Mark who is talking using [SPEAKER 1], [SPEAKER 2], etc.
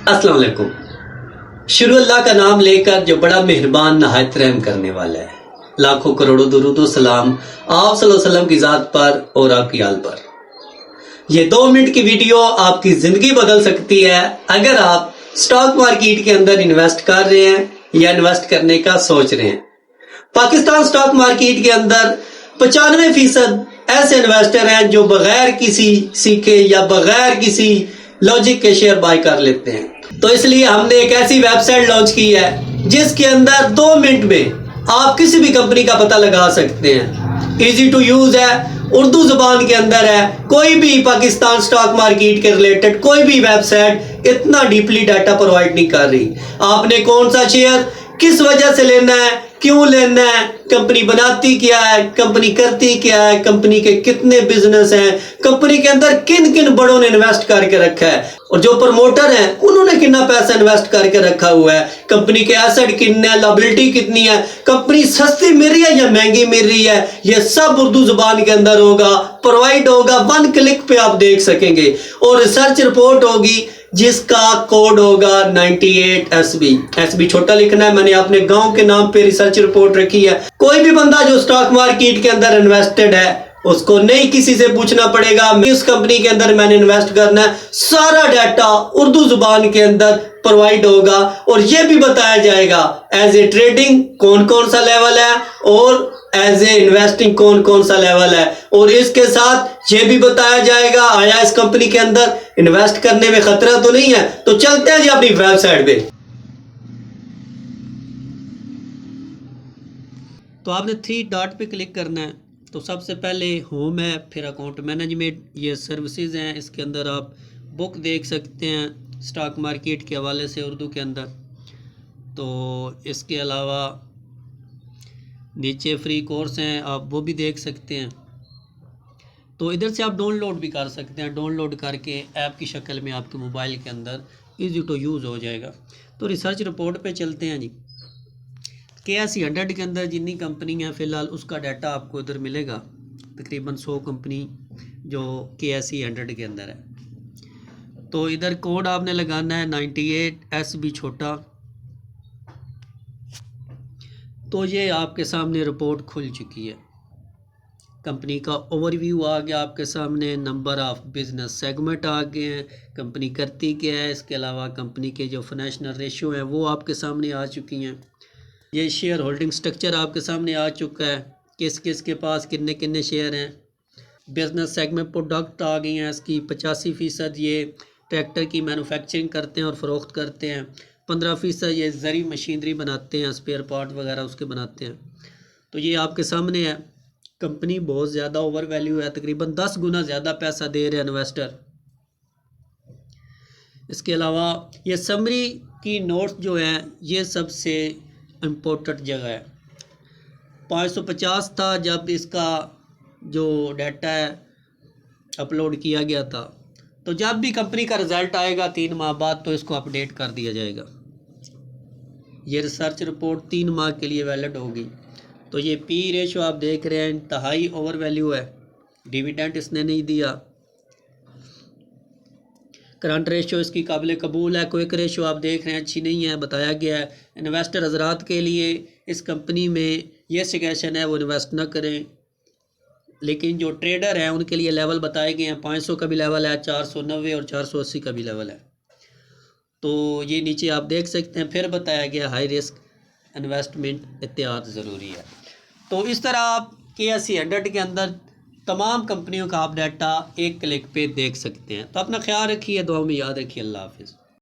[SPEAKER 1] अस्सलाम वालेकुम। शुरू अल्लाह का नाम लेकर जो बड़ा मेहरबान नहायत रहम करने वाला है। लाखों करोड़ों दुरूद सलाम आप सल्लल्लाहु अलैहि वसल्लम की जात पर और आपकी आल पर। ये 2 मिनट की वीडियो आपकी जिंदगी बदल सकती है अगर आप स्टॉक मार्केट के अंदर इन्वेस्ट कर रहे हैं या इन्वेस्ट करने का सोच रहे हैं। पाकिस्तान स्टॉक मार्केट के अंदर 95% ऐसे इन्वेस्टर हैं जो बगैर किसी सीखे या बगैर किसी लॉजिक के शेयर बाय कर लेते हैं। तो इसलिए हमने एक ऐसी वेबसाइट लॉन्च की है जिसके अंदर 2 मिनट में आप किसी भी कंपनी का पता लगा सकते हैं। इजी टू यूज है, उर्दू जुबान के अंदर है। कोई भी पाकिस्तान स्टॉक मार्केट के रिलेटेड कोई भी वेबसाइट इतना डीपली डाटा प्रोवाइड नहीं कर रही। आपने कौन सा शेयर किस वजह से लेना है, क्यों लेना है, कंपनी बनाती क्या है, कंपनी करती क्या है, कंपनी के कितने बिजनेस हैं, कंपनी के अंदर किन किन बड़ों ने इन्वेस्ट करके रखा है और जो प्रमोटर हैं उन्होंने कितना पैसा इन्वेस्ट करके रखा हुआ है, कंपनी के एसेट कितने हैं, लायबिलिटी कितनी है, कंपनी सस्ती मिल रही है या महंगी मिल रही है, ये सब उर्दू जुबान के अंदर होगा, प्रोवाइड होगा। 1 क्लिक पे आप देख सकेंगे और रिसर्च रिपोर्ट होगी जिसका कोड होगा 98SB। SB छोटा लिखना है, मैंने अपने गांव के नाम पे रिसर्च रिपोर्ट रखी है। कोई भी बंदा जो स्टॉक मार्केट के अंदर इन्वेस्टेड है उसको नहीं किसी से पूछना पड़ेगा इस कंपनी के अंदर मैंने इन्वेस्ट करना है। सारा डाटा उर्दू जुबान के अंदर प्रोवाइड होगा और यह भी बताया जाएगा एज ए ट्रेडिंग कौन कौन सा लेवल है और एज ए इन्वेस्टिंग कौन कौन सा लेवल है, और इसके साथ ये भी बताया जाएगा आया इस कंपनी के अंदर इन्वेस्ट करने में खतरा तो नहीं है। तो चलते हैं जी अपनी वेबसाइट पे। तो आपने 3 डॉट पे क्लिक करना है। तो सबसे पहले होम है, फिर अकाउंट मैनेजमेंट, ये सर्विसेज हैं। इसके अंदर आप बुक देख सकते हैं स्टॉक मार्केट के हवाले से उर्दू के अंदर। तो इसके अलावा नीचे फ्री कोर्स हैं, आप वो भी देख सकते हैं। तो इधर से आप डाउनलोड भी कर सकते हैं, डाउनलोड करके ऐप की शक्ल में आपके मोबाइल के अंदर इजी टू यूज़ हो जाएगा। तो रिसर्च रिपोर्ट पे चलते हैं जी। KSE 100 के अंदर जितनी कंपनी हैं फ़िलहाल उसका डाटा आपको इधर मिलेगा, तकरीबन 100 कंपनी जो KSE 100 के अंदर है। तो इधर कोड आपने लगाना है 98SB छोटा। तो ये आपके सामने रिपोर्ट खुल चुकी है। कंपनी का ओवरव्यू आ गया आपके सामने, नंबर ऑफ बिजनेस सेगमेंट आ गए हैं, कंपनी करती क्या है, इसके अलावा कंपनी के जो फाइनेंशियल रेशियो हैं वो आपके सामने आ चुकी हैं। ये शेयर होल्डिंग स्ट्रक्चर आपके सामने आ चुका है, किस किस के पास कितने कितने शेयर हैं। बिजनेस सेगमेंट प्रोडक्ट आ गई हैं इसकी 85% ये ट्रैक्टर की मैन्युफैक्चरिंग करते हैं और फ़रोख्त करते हैं। 15% ये ज़री मशीनरी बनाते हैं, स्पेयर पार्ट वगैरह उसके बनाते हैं। तो ये आपके सामने है। कंपनी बहुत ज़्यादा ओवर वैल्यू है, तकरीबन 10 गुना ज़्यादा पैसा दे रहे हैं इन्वेस्टर। इसके अलावा ये समरी की नोट्स जो हैं ये सबसे इम्पोर्टेंट जगह है। 550 था जब इसका जो डाटा है अपलोड किया गया था। तो जब भी कंपनी का रिज़ल्ट आएगा 3 माह बाद तो इसको अपडेट कर दिया जाएगा। ये रिसर्च रिपोर्ट 3 माह के लिए वैलिड होगी। तो ये P रेशो आप देख रहे हैं इंतहाई ओवर वैल्यू है, डिविडेंड इसने नहीं दिया। करंट रेशो इसकी काबिल कबूल है। क्विक रेशो आप देख रहे हैं अच्छी नहीं है, बताया गया है। इन्वेस्टर हजरात के लिए इस कंपनी में ये सजेशन है वो इन्वेस्ट ना करें, लेकिन जो ट्रेडर हैं उनके लिए लेवल बताए गए हैं। 500 का भी लेवल है, 490 और 480 का भी लेवल है। तो ये नीचे आप देख सकते हैं। फिर बताया गया हाई रिस्क इन्वेस्टमेंट एहतियात ज़रूरी है। तो इस तरह आप KSE 100 के अंदर तमाम कंपनियों का आप डाटा 1 क्लिक पे देख सकते हैं। तो अपना ख्याल रखिए, दुआ में याद रखिए। अल्लाह हाफिज़।